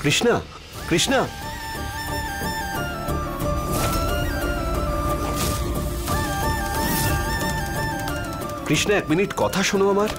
Krishna, Krishna, Krishna, 1 minute কথা শোনো আমার।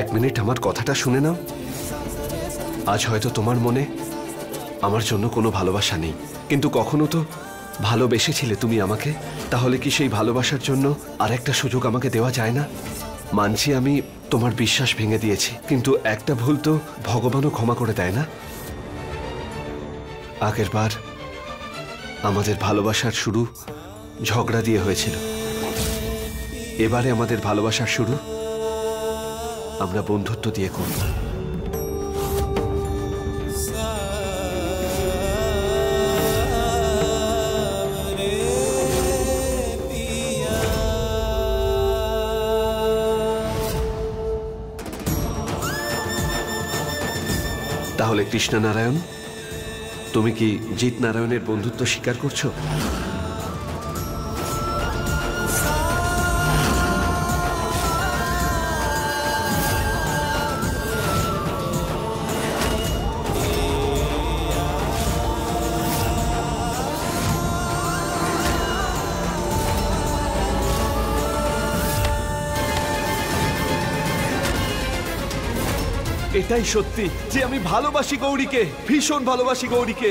এক মিনিট আমার কথাটা শুনে নাও। আজ হয়তো তোমার মনে আমার জন্য কোনো ভালোবাসা নেই, কিন্তু কখনো তো ভালোবেসেছিলে তুমি আমাকে। তাহলে কি সেই ভালোবাসার জন্য আর একটা সুযোগ আমাকে দেওয়া যায় না? মানছি আমি তোমার বিশ্বাস ভেঙে দিয়েছি, কিন্তু একটা ভুল তো ভগবানও ক্ষমা করে দেয় না। আগের বার আমাদের ভালোবাসার শুরু ঝগড়া দিয়ে হয়েছিল, এবারে আমাদের ভালোবাসার শুরু আমরা বন্ধুত্ব দিয়ে করব। তাহলে কৃষ্ণনারায়ণ, তুমি কি জিৎ নারায়ণের বন্ধুত্ব স্বীকার করছো? এটাই সত্যি যে আমি ভালোবাসি গৌরীকে, ভীষণ ভালোবাসি গৌরীকে।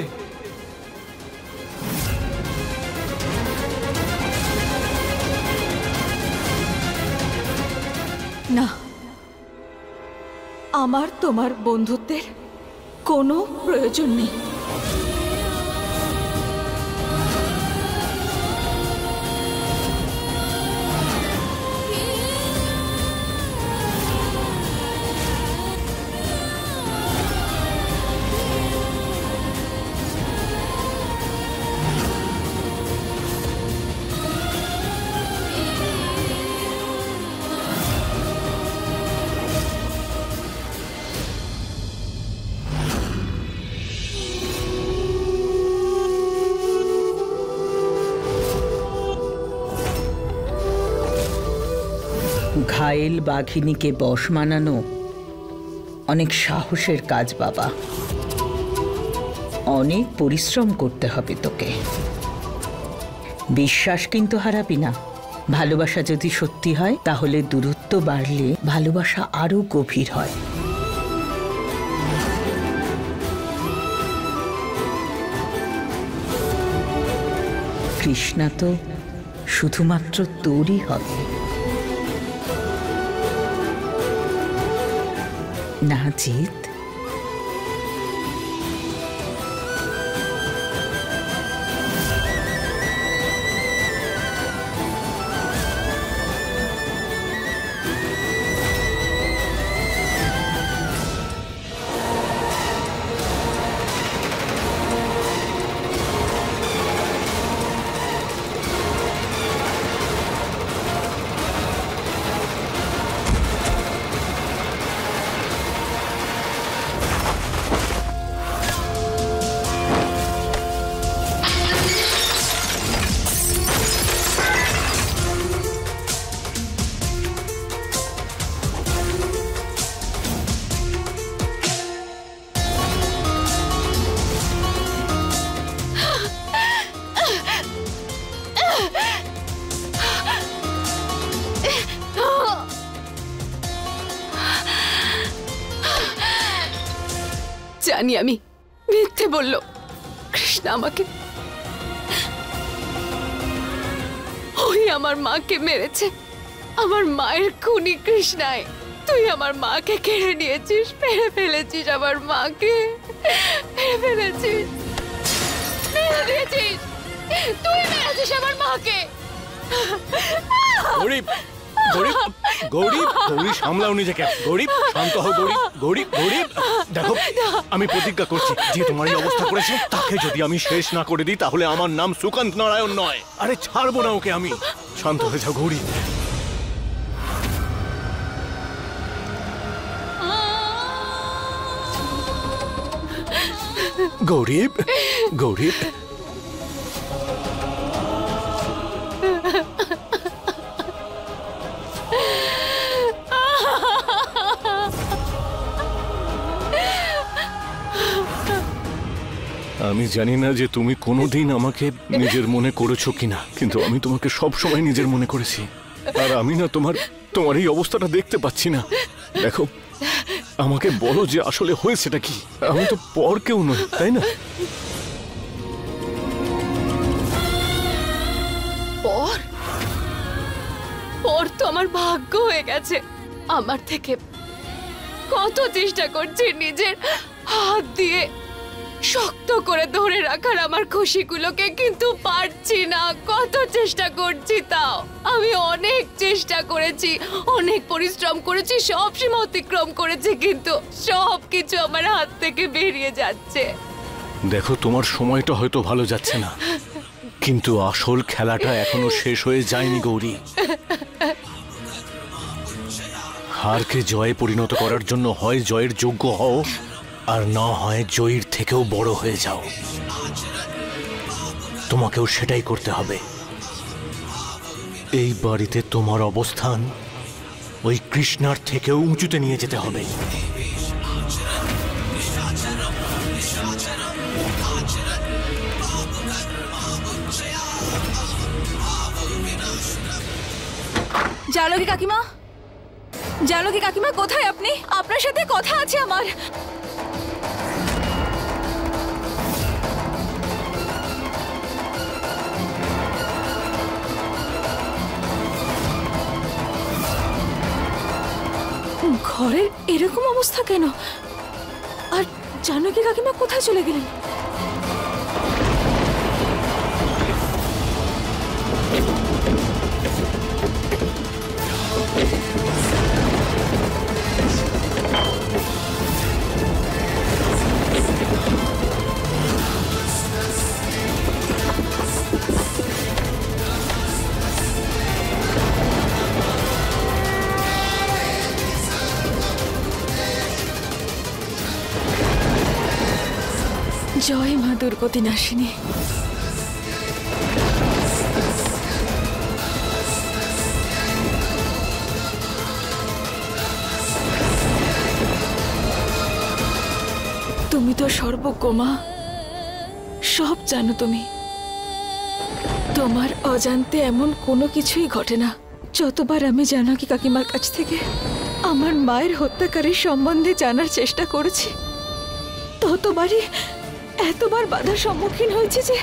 না, আমার তোমার বন্ধুত্বের কোনো প্রয়োজন নেই। ঘায়েল বাঘিনীকে বশ মানানো অনেক সাহসের কাজ বাবা। অনেক পরিশ্রম করতে হবে তোকে। বিশ্বাস কিন্তু হারাবি না। ভালোবাসা যদি সত্যি হয় তাহলে দূরত্ব বাড়লে ভালোবাসা আরো গভীর হয়। কৃষ্ণা তো শুধুমাত্র তোরই হবে না জিৎ? জানি আমি মিথ্যে বললো কৃষ্ণা আমাকে। ওই আমার মাকে মেরেছে। আমার মায়ের খুনি কৃষ্ণায়। তুই আমার মাকে কেড়ে নিয়েছিস, মেরে ফেলেছিস আমার মাকে, মেরে ফেলেছিস, মেরে দিয়েছিস। তুই মেরেছিস আমার মাকে। গৌরী, গৌরী, গৌরী সামলাও নিজেকে। গৌরী, শান্ত হও গৌরী। গৌরী, গৌরী, দেখো আমি প্রতিজ্ঞা করছি যে তোমার এই অবস্থা করেছে তাকে যদি আমি শেষ না করে দিই তাহলে আমার নাম সুকান্ত নারায়ণ নয়। আরে ছাড়বো না ওকে আমি। শান্ত হয়ে যাও গৌরী। গৌরী, গৌরী, আমি জানি না যে তুমি কোনোদিন আমাকে নিজের মনে করেছো কিনা, কিন্তু আমি তোমাকে সব সময় নিজের মনে করেছি। আর আমি না তোমার এই অবস্থাটা দেখতে পাচ্ছি না। দেখো, আমাকে বলো যে আসলে হয়েছেটা কি। আমি তো পর কেউ নই, তাই না? পর পর তো আমার ভাগ্য হয়ে গেছে। আমার থেকে কত চেষ্টা করছি নিজের হাত দিয়ে শক্ত করে ধরে রাখার আমার খুশিগুলোকে, কিন্তু পারছি না। কত চেষ্টা করছি, তাও আমি অনেক চেষ্টা করেছি, অনেক পরিশ্রম করেছি, সব সীমা অতিক্রম করেছি, কিন্তু সব কিছু আমার হাত থেকে বেরিয়ে যাচ্ছে। দেখো, তোমার সময়টা হয়তো ভালো যাচ্ছে না, কিন্তু আসল খেলাটা এখনো শেষ হয়ে যায়নি গৌরী। হারকে জয়ে পরিণত করার জন্য হয় জয়ের যোগ্য হও, আর না হয় জয়ীর থেকেও বড় হয়ে যাও। তোমাকেও সেটাই করতে হবে। এই বাড়িতে তোমার অবস্থান ওই কৃষ্ণার থেকেও উঁচুতে নিয়ে যেতে হবে। জানকী কাকিমা, জানকী কাকিমা, কোথায় আপনি? আপনার সাথে কথা আছে আমার। ঘরের এরকম অবস্থা কেন? আর জানকী কাকিমা কোথায় চলে গেলেন? জয় মা দুর্গতি নাশিনী। তুমি তো সর্বজ্ঞ মা, সব জানো তুমি। তোমার অজান্তে এমন কোনো কিছুই ঘটে না। যতবার আমি জানকী কাকিমার কাছ থেকে আমার মায়ের হত্যাকারীর সম্বন্ধে জানার চেষ্টা করেছি, ততবারই এতবার বাধার সম্মুখীন হয়েছে যে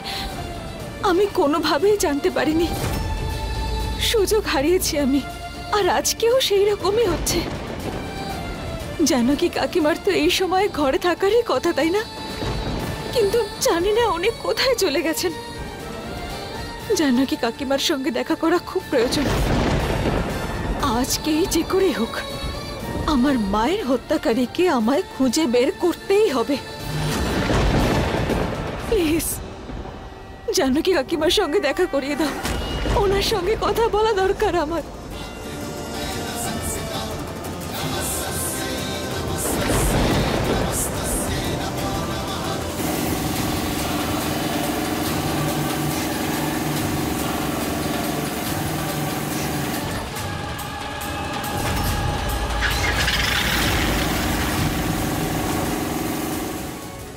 আমি কোনোভাবেই জানতে পারিনি। সুযোগ হারিয়েছি আমি, আর আজকেও সেই রকমই হচ্ছে। জানকী কাকিমার তো এই সময় ঘরে থাকারই কথা, তাই না? কিন্তু জানি না উনি কোথায় চলে গেছেন। জানকী কাকিমার সঙ্গে দেখা করা খুব প্রয়োজন। আজকেই যে করে হোক আমার মায়ের হত্যাকারীকে আমায় খুঁজে বের করতেই হবে। প্লিজ জানকী কাকিমার সঙ্গে দেখা করিয়ে দাও। ওনার সঙ্গে কথা বলা দরকার আমার।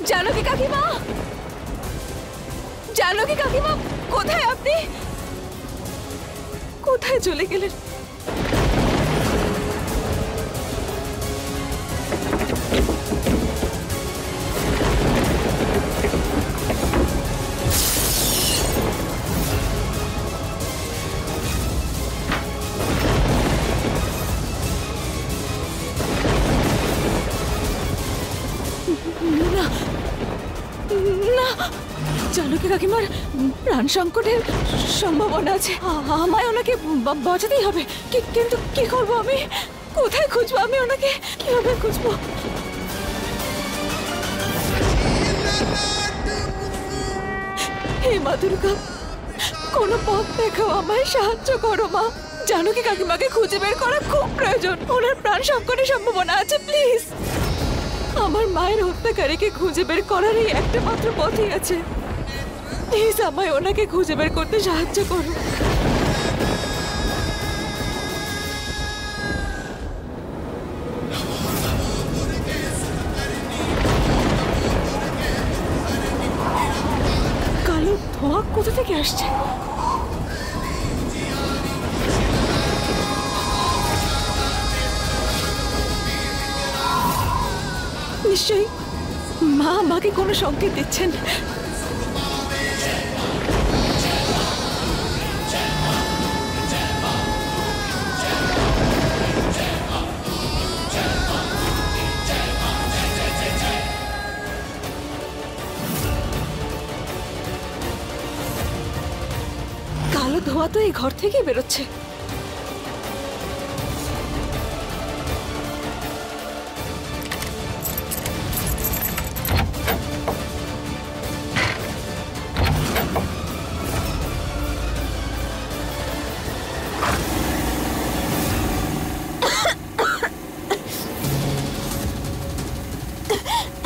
জানকী কাকিমা, জানকী কাকিমা, কোথায় আপনি? কোথায় চলে গেলেন? না, না, জানকী কাকিমার প্রাণ সংকটের সম্ভাবনা আছে। আমায় ওনাকে বাঁচাতেই হবে। কিন্তু কি করব আমি? কোথায় খুঁজবো আমি ওনাকে? কিভাবে খুঁজবো? হে মা দুর্গা, কোনো পথ দেখাও, আমায় সাহায্য করো মা। জানকী কাকিমাকে খুঁজে বের করা খুব প্রয়োজন। ওনার প্রাণ সংকটের সম্ভাবনা আছে। প্লিজ, আমার মায়ের হত্যাকারীকে খুঁজে বের করার এই একটা মাত্র পথই আছে। প্লিজ আমায় ওনাকে খুঁজে বের করতে সাহায্য করো। কালো ধোঁয়া কোথা থেকে আসছে? নিশ্চয়ই মা আমাকে কোনো সংকেত দিচ্ছেন। কালো ধোঁয়া তো এই ঘর থেকেই বেরোচ্ছে।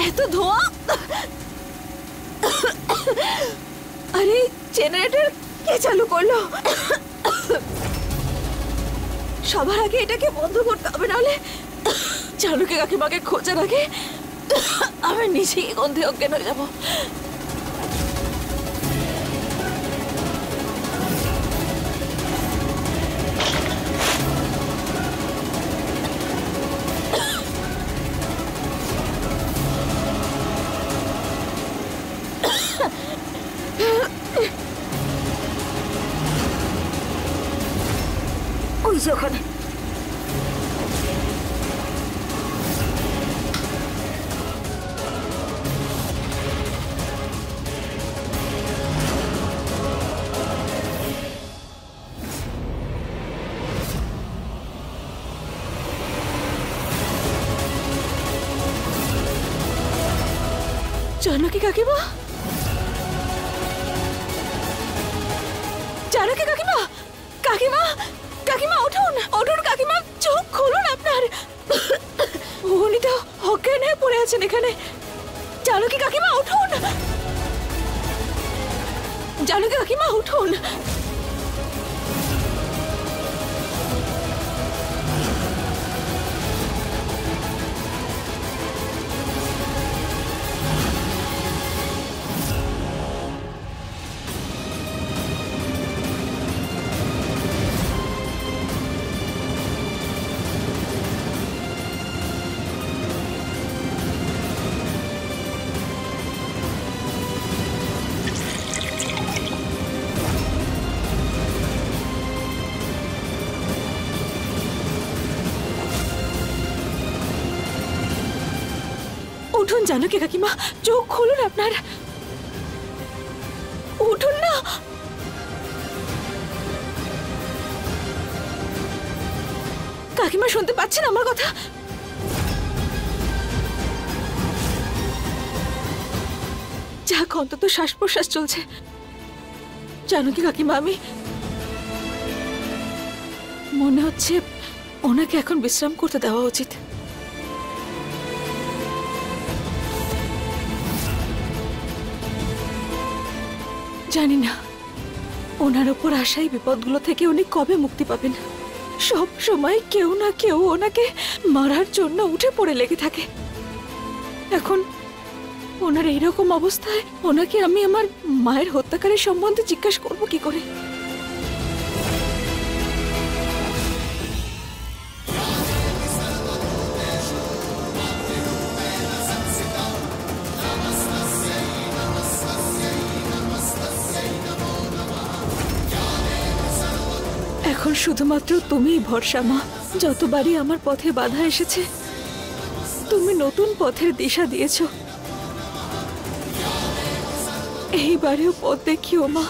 এত ধোঁয়া! আরে জেনারেটর কে চালু করলো? সবার আগে এটাকে বন্ধ করতে হবে, নাহলে জানকী কাকিমাকে খোঁজার আগে আমি নিজেই গন্ধে অজ্ঞান হয়ে যাবো। ওই যে ওখানে। জানকী কাকিমা, জানকী কাকিমা, কাকিমা, কাকিমা উঠুন, উঠুন কাকিমা, চোখ খুলুন আপনার। উনি তো অজ্ঞান হয়ে পড়ে আছেন এখানে। জানকী কাকিমা উঠুন, জানকী কাকিমা উঠুন। উঠুন জানকী কাকিমা, চোখ খুলুন আপনার, উঠুন না। কাকিমা শুনতে পাচ্ছেন আমার কথা? যাক, অন্তত শ্বাস প্রশ্বাস চলছে। জানকী কাকিমা, আমি মনে হচ্ছে ওনাকে এখন বিশ্রাম করতে দেওয়া উচিত। জানি না ওনার ওপর আসাই বিপদগুলো থেকে উনি কবে মুক্তি পাবেন। সব সময় কেউ না কেউ ওনাকে মারার জন্য উঠে পড়ে লেগে থাকে। এখন ওনার এইরকম অবস্থায় ওনাকে আমি আমার মায়ের হত্যাকারীর সম্বন্ধে জিজ্ঞাসা করব কি করে? এখন শুধুমাত্র তুমিই ভরসা মা। যতবারই আমার পথে বাধা এসেছে, তুমি নতুন পথের দিশা দিয়েছো। এইবারেও পথ দেখিও মা।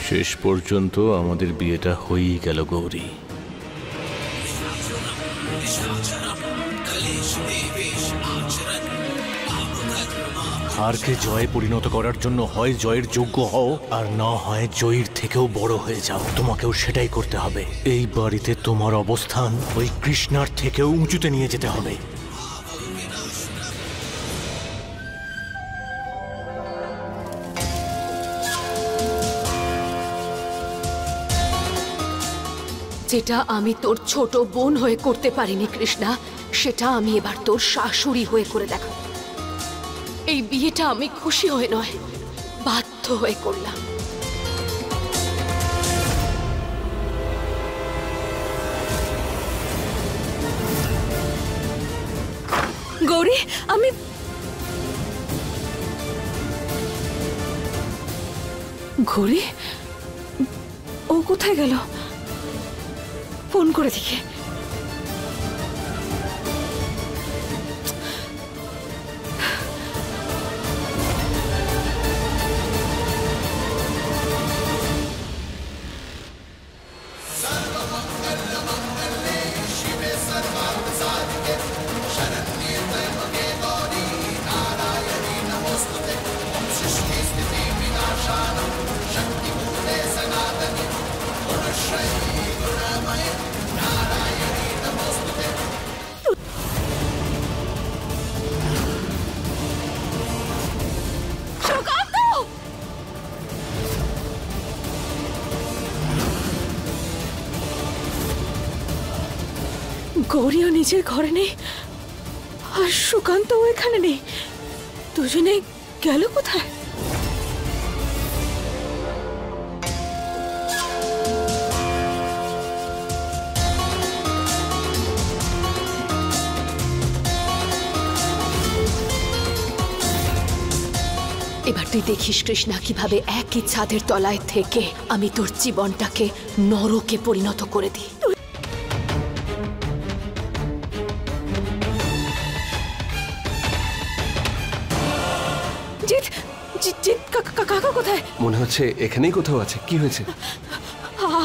শেষ পর্যন্ত আমাদের বিয়েটা হয়েই গেল গৌরী। হারকে জয়ে পরিণত করার জন্য হয় জয়ের যোগ্য হও, আর না হয় জয়ীর থেকেও বড় হয়ে যাও। তোমাকেও সেটাই করতে হবে। এই বাড়িতে তোমার অবস্থান ওই কৃষ্ণার থেকেও উঁচুতে নিয়ে যেতে হবে। যেটা আমি তোর ছোট বোন হয়ে করতে পারিনি কৃষ্ণা, সেটা আমি এবার তোর শাশুড়ি হয়ে করে দেখাবো। এই বিয়েটা আমি খুশি হয়ে নয়, বাধ্য হয়ে করলাম। গৌরী, আমি গৌরী, ও কোথায় গেল? ফোন করে দেখি। গৌরীও নিজের ঘরে নেই, আর সুকান্তও এখানে নেই। দুজনে গেল কোথায়? এবার তুই দেখিস কৃষ্ণা, কিভাবে একই ছাদের তলায় থেকে আমি তোর জীবনটাকে নরকে পরিণত করে দিই। জিৎ, জিৎ, কাকা কোথায়? মনে হচ্ছে এখানেই কোথাও আছে। কি হয়েছে?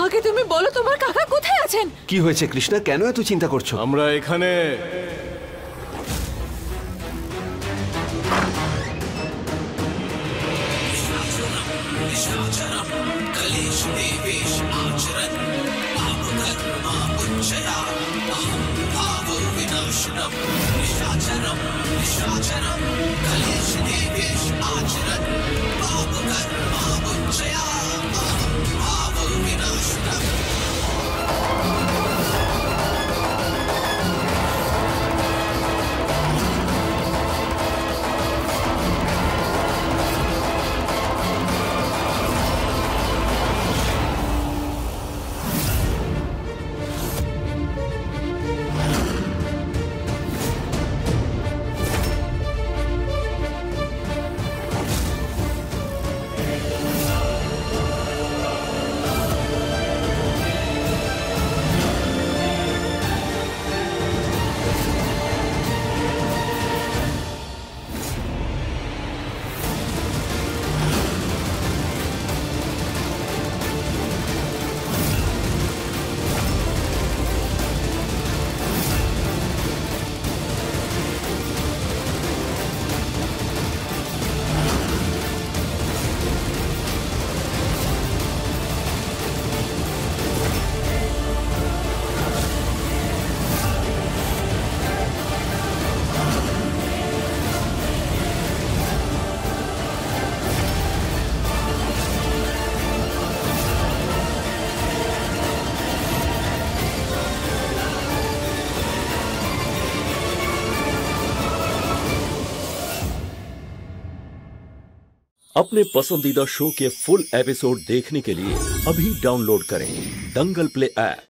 আগে তুমি বলো তোমার কাকা কোথায় আছেন? কি হয়েছে কৃষ্ণা, কেন এত চিন্তা করছো? আমরা এখানে। अपने पसंदीदा शो के फुल एपिसोड देखने के लिए अभी डाउनलोड करें दंगल प्ले ऐप।